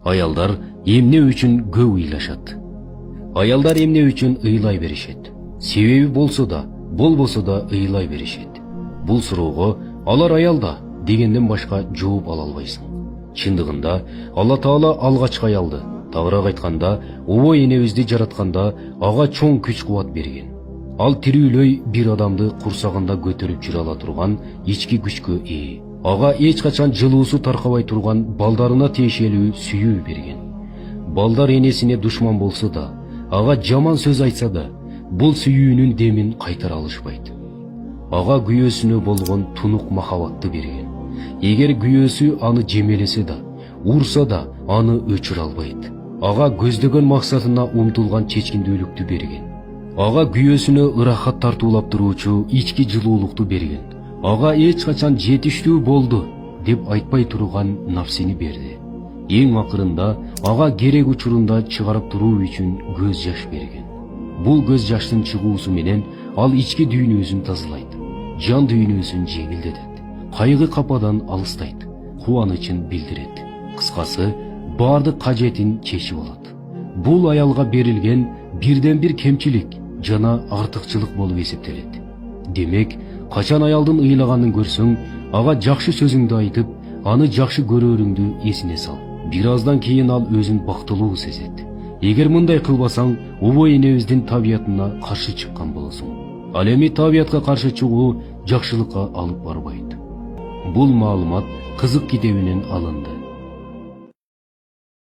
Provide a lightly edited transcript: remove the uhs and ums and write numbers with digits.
Аялдар эмне үчүн көп ыйлашат? Аялдар эмне үчүн ыйлай беришет? Себеби болсо да, болбосо да ыйлай беришет. Бул суроого алар аялда дегенден башка жооп ала албайсың. Чындыгында Алла Таала алгачкы аялды, тагыраак айтканда, обой энебизди жаратканда ага чоң күч-кубат берген. Ал тирүүлөй бир адамды курсагында көтөрүп жүрө ала турган ички күчкө ээ. Ага эч качан жылуусу таркабай турган балдарына тиешелүү сүйүү берген. Балдар энесине душман болсо да, ага жаман сөз айтса да, бул сүйүүнүн демин кайтара алышпайт. Ага күйөөсүнө болгон тунук махабатты берген. Эгер күйөөсү аны жемелесе да, урса да аны өчүрө албайт. Ага көздөгөн максатына умтулган чечкиндүүлүктү берген. Ага күйөөсүнө ырахат тартуулап туруучу ички жылуулукту берген. Ага эч качан жетиштүү болду деп айтпай турган нафсини берди. Эң акырында ага керек учурунда чыгарып туруу үчүн көз жаш берген. Бул көз жаштын чыгуусу менен ал ички дүйнөсүн тазалайт, жан дүйнөсүн жеңилдетет, кайгы кападан алыстайт, кубанычын билдирет. Кыскасы, бардык кажетин чечип алат. Бул аялга берилген бирден бир кемчилик жана артыкчылык болуп эсептелет. Демек, качан аялдын ыйлаганын көрсөң, ага жакшы сөзүңдү айтып, аны жакшы көрөрүңдү эсине сал. Бир аздан кийин ал өзүн бактылуу сезет. Эгер мындай кылбасаң, обой энебиздин табиятына каршы чыккан болосуң. Ал эми табиятка каршы чыгуу жакшылыкка алып барбайт. Бул маалымат Кызык китебинен алынды.